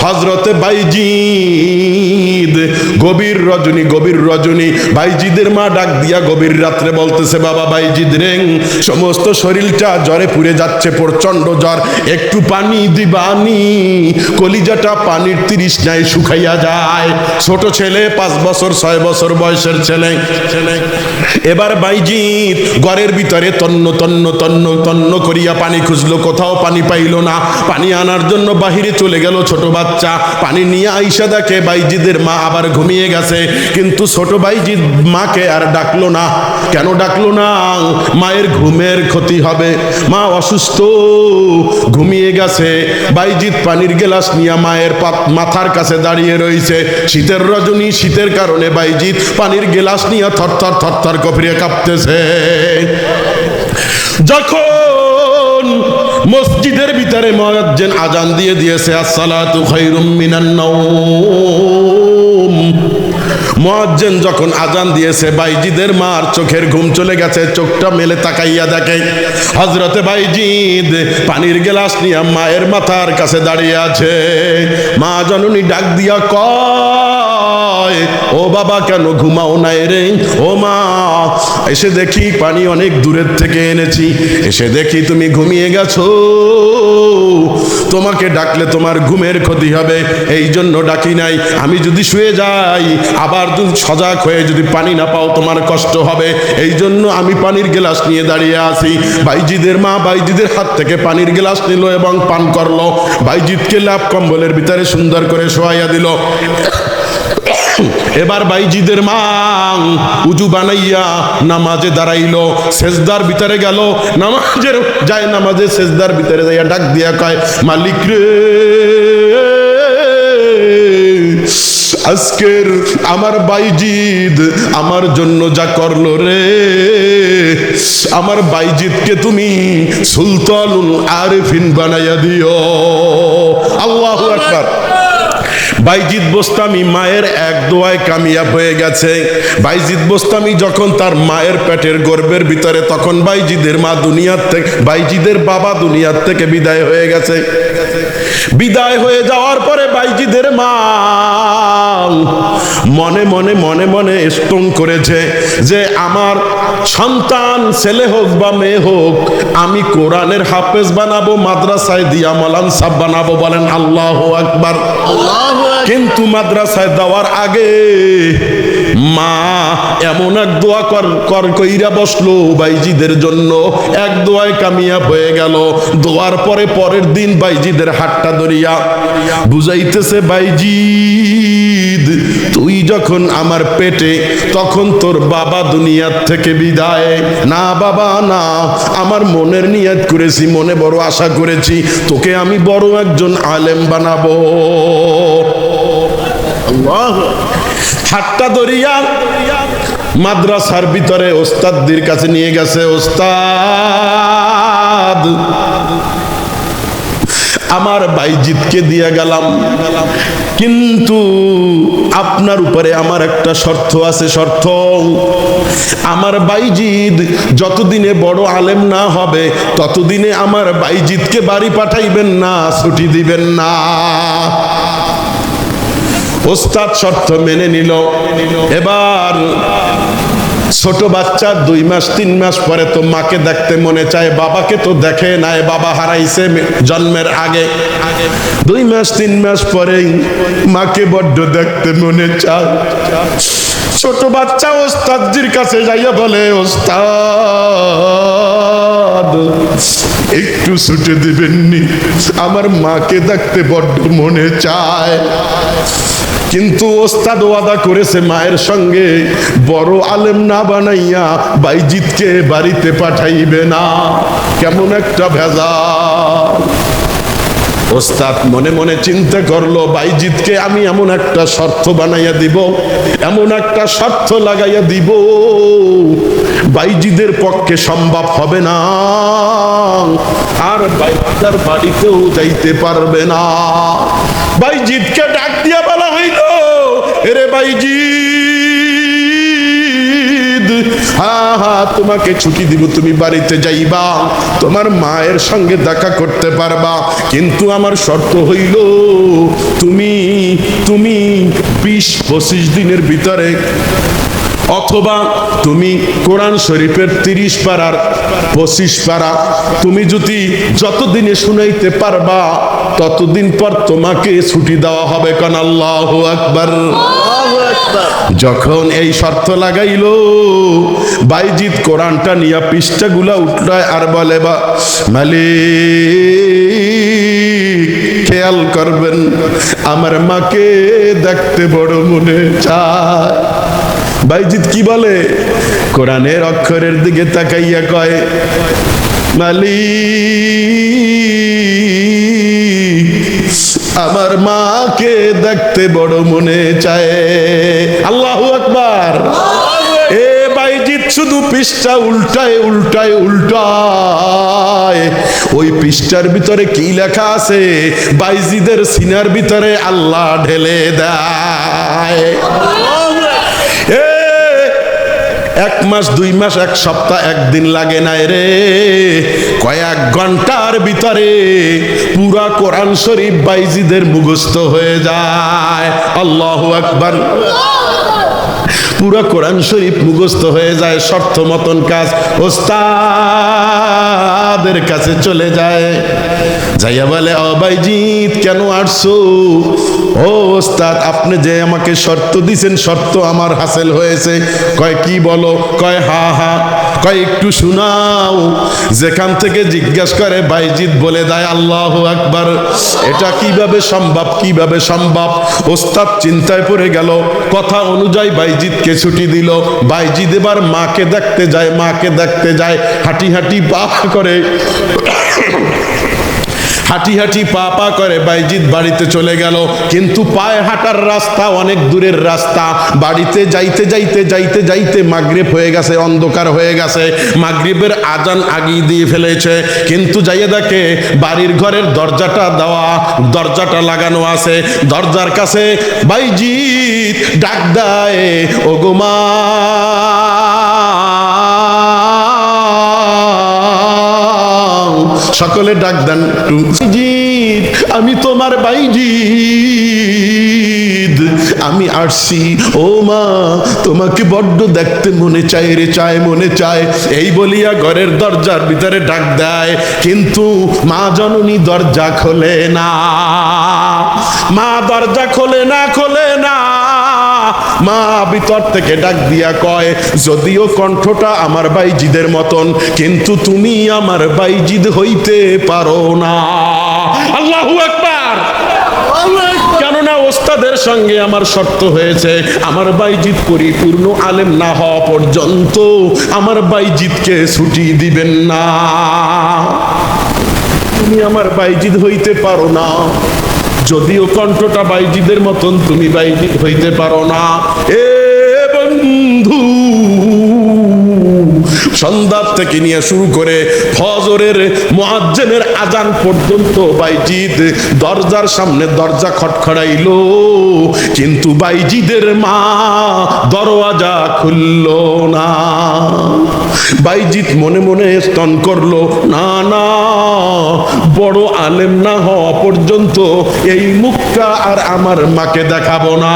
হযরতে বাইজিদ গভীর রজনী বাইজিদের মা ডাক দিয়া গভীর রাত্রে বলতেছে, বাবা বাইজিদ রে, সমস্ত শরীরটা জ্বরে পুড়ে যাচ্ছে, প্রচন্ড জ্বর, একটু পানি দিবানি, কলিজাটা পানির তৃষ্ণায় শুকাইয়া যায়। ছোট ছেলে, 5 বছর 6 বছর বয়সের ছেলে। এবার বাইজিদ ঘরের ভিতরে তন্ন করিয়া পানি খুঁজলো, কোথাও পানি পাইল না। পানি আনার জন্য বাহিরে চলে গেল ছোট বাচ্চা। পানি নিয়ে আইসা দেখে বাইজিদের মা আবার ঘুমিয়ে গেছে, কিন্তু ছোট বাইজিদ মাকে আর ডাকলো না। কেন ডাকলো না? মায়ের ঘুমের ক্ষতি হবে, মা অসুস্থ, ঘুমিয়ে গেছে। বাইজিদ পানির গ্লাস নিয়ে মায়ের মাথার কাছে দাঁড়িয়ে রয়েছে। শীতের রজনী, শীতের কারণে বাইজিদ পানির গ্লাস নিয়ে থরথর কপিয়ে কাঁপতেছে। যখন মসজিদের ভিতরে মুয়াজ্জিন আজান দিয়ে দিয়েছে, আসসালাতু খায়রুম মিনান নাওম, মুয়াজ্জিন যখন আজান দিয়েছে, বাইজিদের মার চোখের ঘুম চলে গেছে। চোখটা মেলে তাকাইয়া দেখে হযরতে বাইজিদ পানির গ্লাস নিয়ে মায়ের মাথার কাছে দাঁড়িয়ে আছে। মা জননী ডাক দিয়া কয়, ও বাবা কেন ঘুমাও নাই রে? ও মা, এসে দেখি পানি অনেক দূরের থেকে এনেছি, এসে দেখি তুমি ঘুমিয়ে গেছো, তোমাকে ডাকলে তোমার ঘুমের ক্ষতি হবে, এই জন্য ডাকি নাই। আমি যদি শুয়ে যাই, আবার যদি সজাগ হয়ে যদি পানি না পাও, তোমার কষ্ট হবে, এই জন্য আমি পানির গ্লাস নিয়ে দাঁড়িয়ে আছি। বাইজিদের মা বাইজিদের হাত থেকে পানির গ্লাস নিল এবং পান করলো। বাইজিদকে লাভ কম্বলের ভিতরে সুন্দর করে শোয়াইয়া দিল। এবার বাইজিদের মা উজু বানাইয়া নামাজে দাঁড়াইলো, সেজদার ভিতরে গেল। নামাজের যায়, নামাজে সেজদার ভিতরে যাইয়া ডাক দিয়া কয়, মালিক রে, আজকের আমার বাইজিদ আমার জন্য যা করলো রে, আমার বাইজিদকে তুমি সুলতানুল আরিফিন বানাইয়া দিও। আল্লাহু আকবার। বাইজিদ বোস্তামি মায়ের এক দোয়ায় কামিয়াব হয়ে গেছে। বাইজিদ বোস্তামি যখন তার মায়ের পেটের গর্ভের ভিতরে, তখন বাইজিদের মা দুনিয়ার থেকে, বাইজিদের বাবা দুনিয়ার থেকে বিদায় হয়ে গেছে। বিদায় হয়ে যাওয়ার পরে বাইজিদের মা মনে মনে স্তং করেছে যে আমার সন্তান ছেলে হোক বা মেয়ে হোক, আমি কোরআনের হাফেজ বানাবো, মাদ্রাসায় দিয়া মালান সাহেব বানাবো। বলেন আল্লাহু আকবার। কিন্তু মাদ্রাসায় দেওয়ার আগে মা এমন এক দোয়া কইরা বসলো বাইজিদের জন্য, এক দোয়ায় কামিয়াব হয়ে গেল। দোয়ার পরে পরের দিন বাইজিদের হাতটা ধরিয়া বুঝাইতেছে, বাইজিদ তুই যখন আমার পেটে, তখন তোর বাবা দুনিয়ার থেকে বিদায়। না বাবা না, আমার মনের নিয়ত করেছি, মনে বড় আশা করেছি, তোকে আমি বড় একজন আলেম বানাবো। হাতটা ধরিয়া মাদ্রাসার ভিতরে ওস্তাদদের কাছে নিয়ে গেছে। ওস্তাদ, আমার বাইজিদকে দিয়ে গেলাম, কিন্তু আপনার উপরে আমার একটা শর্ত আছে। শর্ত, আমার বাইজিদ যতদিনে বড় আলেম না হবে, ততদিনে আমার বাইজিদকে বাড়ি পাঠাইবেন না, ছুটি দিবেন না। ওস্তাদ শর্ত মেনে নিল। এবার ছোট বাচ্চা 2 মাস 3 মাস পরে তো মাকে দেখতে মনে চায়, বাবাকে তো দেখে নাই, বাবা হারাইছে জন্মের আগে। 2 মাস 3 মাস পরেই মাকে বড্ড দেখতে মনে চায়। ছোট বাচ্চা ওস্তাদজির কাছে যাইয়া বলে, ওস্তাদ একটু ছুটে দিবেননি, আমার মাকে দেখতে বড্ড মনে চায়। কিন্তু ওস্তাদ ওয়াদা করেছে মায়ের সঙ্গে বড় আলেম না বানাইয়া বাইজিদকে বাড়িতে পাঠাইবে না। কেমন একটা ভেজাল। ওস্তাদ মনে মনে চিন্তা করলো, বাইজিদকে আমি এমন একটা শর্ত বানাইয়া দিব, এমন একটা শর্ত লাগাইয়া দিব, বাইজিদের পক্ষে সম্ভব হবে না, আর বাইজিদার বাড়িতেও যাইতে পারবে না। বাইজিদকে ডাক দিয়া বলা হইল, এরে বাইজিদ, হ্যাঁ হ্যাঁ তোমাকে ছুটি দিব, তুমি বাড়িতে যাইবা, তোমার মায়ের সঙ্গে দেখা করতে পারবা, কিন্তু আমার শর্ত হইল তুমি তুমি 20-25 দিনের ভিতরে, অথবা তুমি কোরআন শরীফের 30 পারার 25 পারা তুমি যদি যতদিনে শুনাইতে পারবা ততদিন পর তোমাকে ছুটি দেওয়া হবে। কান আল্লাহু আকবার। যখন এই শর্ত লাগাইলো, বাইজিদ কোরআনটা নিয়ে পৃষ্ঠাগুলা উঠলায় আর বলে, বা মালিক খেয়াল করবেন, আমার মাকে দেখতে বড় মনে চায়। বাইজিদ কি বলে? কোরআনের অক্ষরের দিকে তাকাইয়া কয়, মালিক আমার মাকে দেখতে বড় মনে চায়। আল্লাহু আকবার। এ বাইজিদ শুধু পৃষ্ঠা উল্টায় উল্টায় উল্টায়, ওই পৃষ্ঠার ভিতরে কি লেখা আছে বাইজিদের সিনার ভিতরে আল্লাহ ঢেলে দেয়। 1 মাস 2 মাস 1 সপ্তাহ 1 দিন লাগে নাই রে, কয়েক ঘন্টার ভিতরে পুরা কোরআন শরীফ বাইজিদের মুখস্থ হয়ে যায়। আল্লাহু আকবার। পুরা কোরআন শরীফ মুখস্থ হয়ে যায়। শর্ত মতন কাজ, ওস্তাদের কাছে চলে যায়, যাইয়া বলে, ও বাইজিদ কেন আসছো? ও ওস্তাদ আপনি যে আমাকে শর্ত দিছেন, শর্ত আমার হাসিল হয়েছে। কয় কি বলো? কয় হা হা। কয় একটু শোনাও। যেখান থেকে জিজ্ঞাসা করে বাইজিদ বলে দেয় আল্লাহু আকবার। এটা কিভাবে সম্ভব, কিভাবে সম্ভব? ওস্তাদ চিন্তায় পড়ে গেল। কথা অনুযায়ী বাইজিদকে ছুটি দিল। বাইজিদ এবার মাকে দেখতে যায়, মাকে দেখতে যায়, হাঁটি হাঁটি পা করে হাঁটি হাঁটি পা পা করে বাইজিদ বাড়িতে চলে গেল। কিন্তু পায়ে হাঁটার রাস্তা অনেক দূরের রাস্তা। বাড়িতে যাইতে যাইতে যাইতে যাইতে মাগরিব হয়ে গেছে, অন্ধকার হয়ে গেছে, মাগরিবের আজান আগিয়ে দিয়ে ফেলেছে। কিন্তু যাইয়ে দেখে বাড়ির ঘরের দরজাটা দেওয়া, দরজাটা লাগানো আছে। দরজার কাছে বাইজিদ ডাক দেয়, ও গো মা, সকলে ডাক দেন, বাইজিদ আমি তোমার বাইজিদ, আমি আসছি। ও মা তোমাকে বড্ড দেখতে মনে চায় রে, চায় মনে চায়। এই বলিয়া ঘরের দরজার ভিতরে ডাক দেয়, কিন্তু মা জননী দরজা খোলে না। মা দরজা খোলে না, খোলে না। মা ভিতর থেকে ডাক দিয়া কয়, যদিও কণ্ঠটা আমার বাইজিদের মতন, কিন্তু তুমি আমার বাইজিদ হইতে পারো না। আল্লাহু আকবার। কেননা ওস্তাদের সঙ্গে আমার শর্ত হয়েছে, আমার বাইজিদ পরিপূর্ণ আলেম না হওয়া পর্যন্ত আমার বাইজিদকে ছুটি দিবেন না। তুমি আমার বাইজিদ হইতে পারো না, যদিও কণ্ঠটা বাইজিদের মতন, তুমি বাইজিদ হইতে পারো না। এ বন্ধু, সন্ধ্যা থেকে নিয়ে শুরু করে ফজরের মুয়াজ্জিনের আজান পর্যন্ত বাইজিদ দরজার সামনে দরজা খটখড়াইলো, কিন্তু বাইজিদের মা দরওয়াজা খুলল না। বাইজিদ মনে মনে স্তন করলো, না না, বড় আলেম না হওয়া পর্যন্ত এই মুখটা আর আমার মাকে দেখাবো না।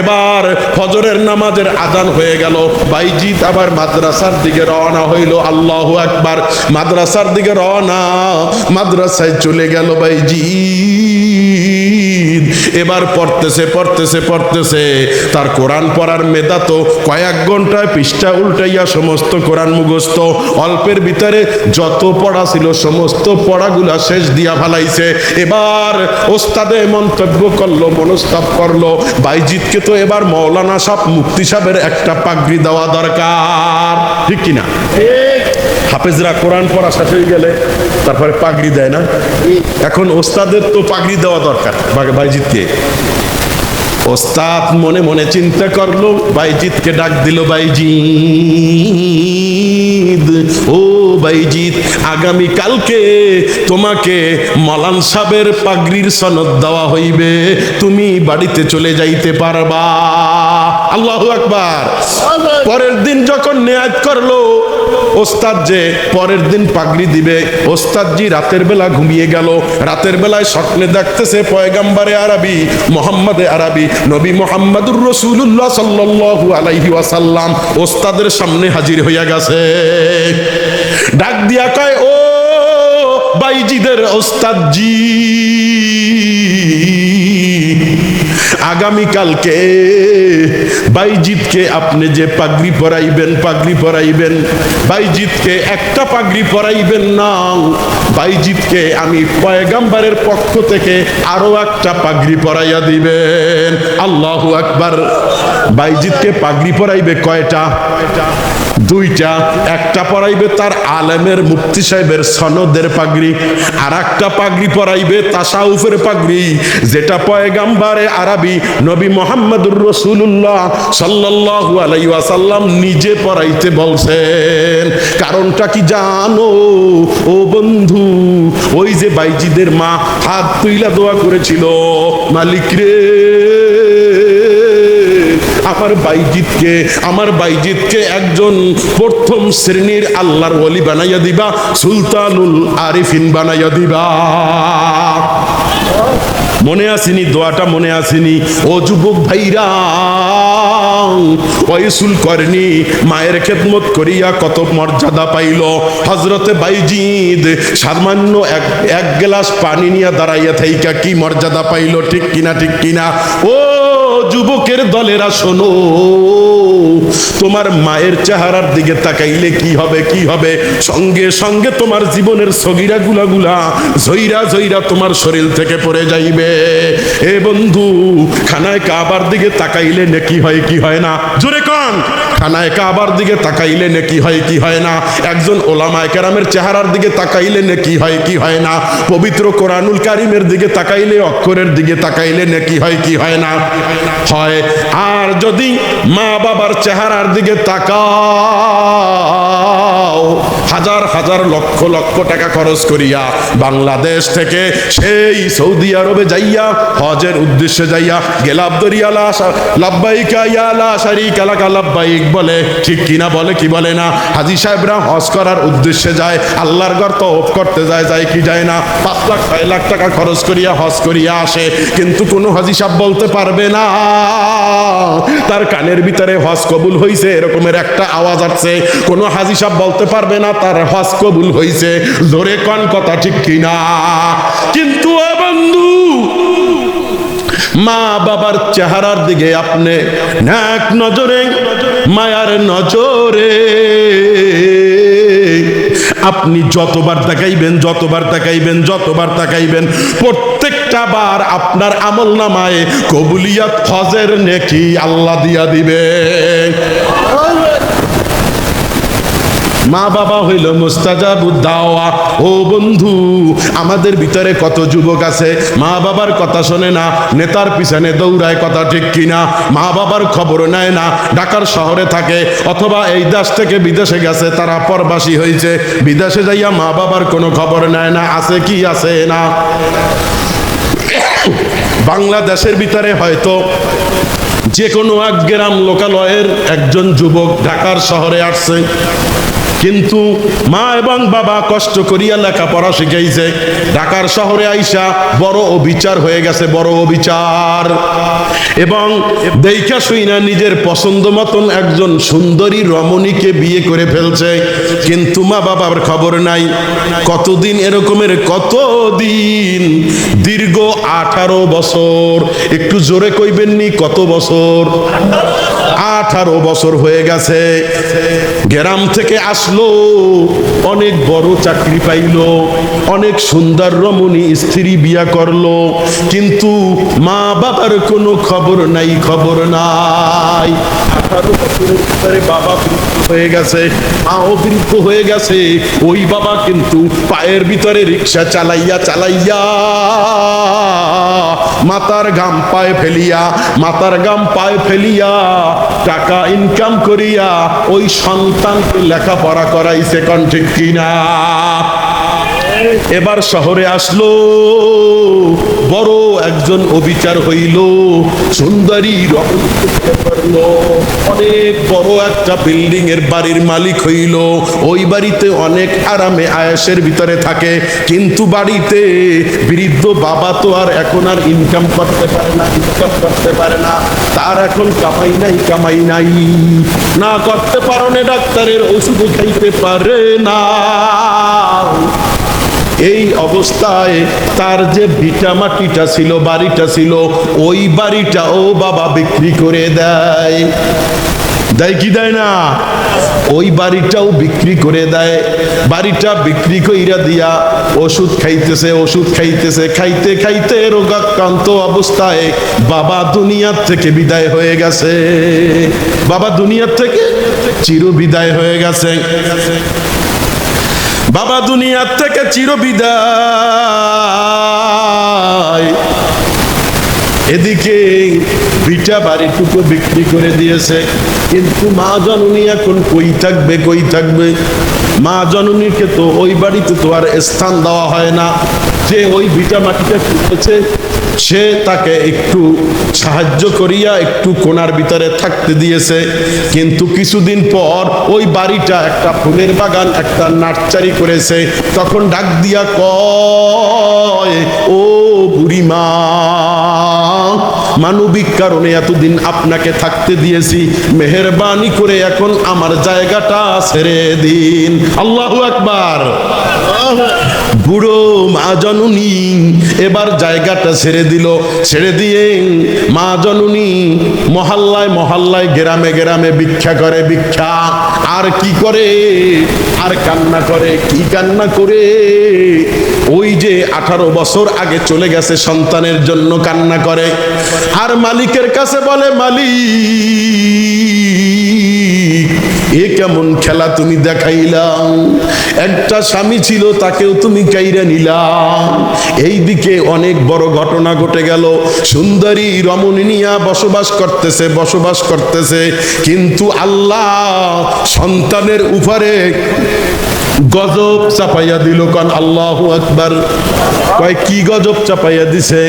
এবার ফজরের নামাজের আজান হয়ে গেল, বাইজিদ আবার মাদ্রাসার দিকে রওনা হইল। আল্লাহু আকবার। মাদ্রাসার দিকে রওনা, মাদ্রাসায় চলে গেল বাইজিদ। এবার পড়তেছে পড়তেছে পড়তেছে, তার কোরআন পড়ার মেধা তো কয়েক ঘন্টায় পৃষ্ঠা উল্টাইয়া সমস্ত কোরআন মুখস্থ। অল্পের ভিতরে যত পড়া ছিল সমস্ত পড়াগুলা শেষ দিয়া ফেলাইছে। এবার ওস্তাদে মন্তব্য করলো, মনস্তাব করলো, বাইজিদকে তো এবার মৌলানা সাহেব, মুফতি সাহেবের একটা পাগড়ি দেওয়া দরকার, ঠিক কিনা? হাফেজরা কোরআন পড়া শেষ হয়ে গেলে তারপরে পাগড়ি দেয় না? এখন ওস্তাদের তো পাগড়ি দেওয়া দরকার বাইজিদকে। ওস্তাদ মনে মনে চিন্তা করলো, বাইজিদকে ডাক দিল, বাইজিদ, ও বাইজিদ, আগামী কালকে তোমাকে মলান সাহেবের পাগড়ির সনদ দেওয়া হইবে, তুমি বাড়িতে চলে যাইতে পারবা। আল্লাহু আকবার। পরের দিন যখন নিয়াত করলো ওস্তাদ যে পরের দিন পাগড়ি দিবে, ওস্তাদজি রাতের বেলা ঘুমিয়ে গেল। রাতের বেলায় স্বপ্নে দেখতেছে পয়গাম্বারে আরবি মুহাম্মদে আরবি নবী মুহাম্মদুর রাসূলুল্লাহ সাল্লাল্লাহু আলাইহি ওয়াসাল্লাম ওস্তাদের সামনে হাজির হইয়া গেছে। ডাক দিয়া কয়, ও বাইজিদের ওস্তাদজি, আগামীকালকে বাইজিদকে আপনি যে পাগড়ি পরাইবেন, বাইজিদকে একটা পাগড়ি পরাইবেন না, বাইজিদকে আমি পয়গাম্বরের পক্ষ থেকে আরো একটা পাগড়ি পরাইয়া দিবেন। আল্লাহু আকবার। বাইজিদকে পাগড়ি পরাইবে কয়টা? দুইটা। একটা পরাইবে তার আলেমের মুফতি সাহেবের সনদের পাগড়ি, আর একটা পাগড়ি পরাইবে তাসাউফের পাগড়ি, যেটা পয়গাম্বরে আরবি নবী মুহাম্মদুর রাসূলুল্লাহ সাল্লাল্লাহু আলাইহি ওয়াসাল্লাম নিজে পরাইতে বলছেন। কারণটা কি জানো ও বন্ধু? ওই যে বাইজিদের মা হাত তুইলা দোয়া করেছিল, মালিক রে আমার বাইজিদকে একজন প্রথম শ্রেণীর আল্লাহর ওলি বানাইয়া দিবা, সুলতানুল আরিফিন বানাইয়া দিবা। মনে আসেনি দোয়াটা? মনে আসেনি? ও যুবক ভাইরা, ওয়াইসুল করনি মায়ের খেদমত করিয়া কত মর্যাদা পাইল। হযরতে বাইজিদ সামান্য এক গ্লাস পানি নিয়ে দাঁড়াইয়া থাইকা কি মর্যাদা পাইল। ঠিক কিনা? ঠিক কিনা? ও যুবকের দলেরা শোনো, তোমার মায়ের চেহারার দিকে তাকাইলে কি হবে? কি হবে? সঙ্গে সঙ্গে তোমার জীবনের সগীরা গুলা ঝইরা তোমার শরীর থেকে পড়ে যাইবে। এ বন্ধু, খানায় কাবার দিকে তাকাইলে নেকি হয় কি হয় না? জোরে কোন? খানায় কাবার দিকে তাকাইলে নেকি হয় কি হয় না? একজন ওলামায়ে কেরামের চেহারার দিকে তাকাইলে নেকি হয় কি হয় না? পবিত্র কোরআনুল কারীমের দিকে তাকাইলে, অক্ষরের দিকে তাকাইলে নেকি হয় কি হয় না? হয়। আর যদি মা বাবার চেহারার দিকে তাকাও, হাজার হাজার লক্ষ লক্ষ টাকা খরচ করিয়া বাংলাদেশ থেকে সেই সৌদি আরবে যাইয়া হজের উদ্দেশ্যে যাইয়া গেলাব দরিয়ালা লাব্বাইকা ইয়া লা শারীকা লাকা লাব্বাইক বলে, ঠিক কিনা? বলে কি বলে না? হাজী সাহেবরা হজ করার উদ্দেশ্যে যায়, আল্লাহর ঘর তওয়াফ করতে যায় কি যায় না? 5 লাখ 6 লাখ টাকা খরচ করিয়া হজ করিয়া আসে, কিন্তু কোনো হাজী সাহেব বলতে পারবে না তার কানের ভিতরে হজ কবুল হইছে এরকমের একটা আওয়াজ আসছে। কোনো হাজী সাহেব বলতে পারবে না তার হজ কবুল হইছে। জোরে কোন কথা ঠিক কিনা? কিন্তু ও বন্ধু, মা বাবার চেহারার দিকে আপনি নেক নজরে, মায়ার নজরে আপনি যতবার তাকাইবেন প্রত্যেকটা বার আপনার আমলনামায় কবুলিয়াত হজের নেকি আল্লাহ দিয়া দিবে। মা বাবা হইল মুস্তাজাবুদ দাওয়া। ও বন্ধু, আমাদের ভিতরে কত যুবক আছে মা বাবার কথা শোনে না, নেতার পিছনে দৌড়ায়, কথা ঠিক কিনা? মা বাবার খবর নেয় না, ঢাকার শহরে থাকে অথবা এই দেশ থেকে বিদেশে গেছে, তারা পরবাসী হয়েছে, বিদেশে যাইয়া মা বাবার কোনো খবর নেয় না। আছে কি? আছে না? বাংলাদেশের ভিতরে হয়তো যে কোনো এক গ্রাম লোকালয়ের একজন যুবক ঢাকার শহরে আসছে, কিন্তু মা এবং বাবা কষ্ট করিয়া লেখাপড়া শিখাইছে, ঢাকার শহরে আইসা বড় অবিচার হয়ে গেছে, বড় অবিচার। এবং দেখা শুইনা নিজের পছন্দ মতন একজন সুন্দরী রমণীকে বিয়ে করে ফেলছে, কিন্তু মা বাবার খবর নাই। কতদিন এরকমের? কতদিন? দীর্ঘ 18 বছর। একটু জোরে কইবেননি কত বছর? 18 বছর হয়ে গেছে। গ্রাম থেকে আসলো, অনেক বড় চাকরি পাইলো, অনেক সুন্দর রমণী স্ত্রী বিয়া করলো, কিন্তু মা বাবার কোনো খবর নাই। 18 বছরের ভিতরে বাবা বৃদ্ধ হয়ে গেছে, মাও বৃদ্ধ হয়ে গেছে। ওই বাবা কিন্তু পায়ের ভিতরে রিক্সা চালাইয়া মাথার ঘাম পায়ে ফেলিয়া টাকা ইনকাম করিয়া ওই সন্তানকে লেখাপড়া করাইছে। কোন ঠিক কিনা? এবার শহরে আসলো, বড় একজন অবিচার হইল, সুন্দরী রমণী দেখতে পারলো, অনেক বড় একটা বিল্ডিং এর বাড়ির মালিক হইল, ওই বাড়িতে অনেক আরামে আয়েশের ভিতরে থাকে, কিন্তু বাড়িতে বৃদ্ধ বাবা তো আর এখন আর ইনকাম করতে পারে না, তার এখন কামাই নাই, না করতে পারনে ডাক্তারের ওষুধ খাইতে পারে না। এই অবস্থায় তার যে ভিটা মাটিটা ছিল, বাড়িটা ছিল, ওই বাড়িটাও বাবা বিক্রি করে দেয় কি দেয় না? ওই বাড়িটাও বিক্রি করে দেয়। বাড়িটা বিক্রি কইরা দিয়া ওষুধ খাইতেছে, খাইতে খাইতে রোগাক্রান্ত অবস্থায় বাবা দুনিয়ার থেকে বিদায় হয়ে গেছে, বাবা দুনিয়ার থেকে চির বিদায় হয়ে গেছে, বাবা দুনিয়ার থেকে চির বিদায়। এদিকে ভিটা বাড়িটুকু বিক্রি করে দিয়েছে, কিন্তু মা জননী এখন কই থাকবে? মা জননীকে তো ওই বাড়িতে তো আর স্থান দেওয়া হয় না। যে ওই ভিটা মাটিটা কিনেছে, সে তাকে একটু সাহায্য করিয়া একটু কোণার ভিতরে থাকতে দিয়েছে, কিন্তু কিছুদিন পর ওই বাড়িটা একটা ফুলের বাগান, একটা নার্সারি করেছে। তখন ডাক দিয়া কয়, ও বুড়িমা, মানবিক কারণে এতদিন আপনাকে থাকতে দিয়েছি, মেহেরবানি করে এখন আমার জায়গাটা ছেড়ে দিন। আল্লাহু আকবার। বুড়ো মা জননী এবার জায়গাটা ছেড়ে দিয়ে মা জননী মহল্লায় গ্রামে ভিক্ষা করে, আর কি করে? আর কান্না করে। কি কান্না করে? ওই যে 18 বছর আগে চলে গেছে সন্তানের জন্য কান্না করে, আর মালিকের কাছে বলে, মালিক, এ কেমন খেলা তুমি দেখাইলাম, একটা স্বামী ছিল তাকেও তুমি কাইরা নিলাম। এইদিকে অনেক বড় ঘটনা ঘটে গেল, সুন্দরী রমণী নিয়া বসবাস করতেছে, কিন্তু আল্লাহ সন্তানের উপরে গজব চাপাইয়া দিল। কান আল্লাহু আকবার। কয় কি গজব চাপাইয়া দিছে?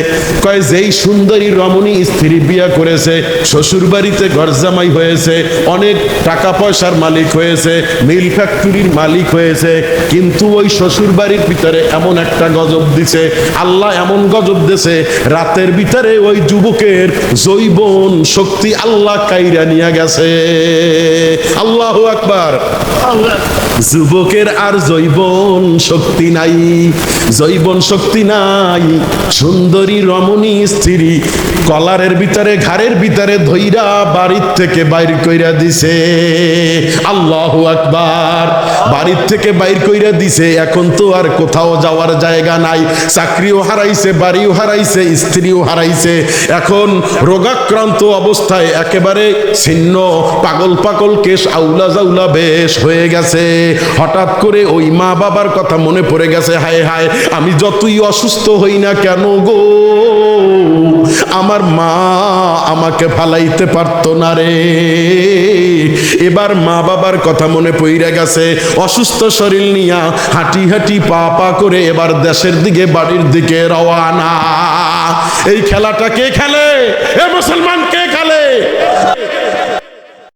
কয় যেই সুন্দরী রমণী স্ত্রী বিয়া করেছে, শ্বশুর বাড়িতে ঘর জামাই হয়েছে, অনেক টাকা পয়সার মালিক হয়েছে, মিল ফ্যাক্টরির মালিক হয়েছে, কিন্তু ওই শ্বশুর বাড়ির ভিতরে এমন একটা গজব দিছে, আল্লাহ এমন গজব দিছে, রাতের ভিতরে ওই যুবকের যৌবন শক্তি আল্লাহ কাইরা নিয়ে গেছে। আল্লাহু আকবার। যুবকের আর যৌবন শক্তি নাই, সুন্দরী রমণী স্ত্রী কলারের ভিতরে, ঘাড়ের ভিতরে ধইরা বাড়ির থেকে বাইর কইরা দিছে। আল্লাহু আকবার। বাড়ির থেকে বাইর কইরা দিছে, এখন তো আর কোথাও যাওয়ার জায়গা নাই, চাকরিও হারাইছে, বাড়িও হারাইছে, স্ত্রীও হারাইছে, এখন রোগাক্রান্ত অবস্থায় একেবারে ছিন্ন, পাগল কেশ আউলা জাউলা বেশ হয়ে গেছে। হঠাৎ করে ওই মা বাবার কথা মনে পড়ে গেছে, হায় হায়, আমি যতই অসুস্থ হই না কেন গো, আমার মা আমাকে ফালাইতে পারতো না রে। এবার মা বাবার কথা মনে পড়ে গেছে, অসুস্থ শরীর নিয়া হাঁটি পা করে এবার দেশের দিকে, বাড়ির দিকে রওয়ানা। এই খেলাটা কে খেলে? এ মুসলমান কে খেলে?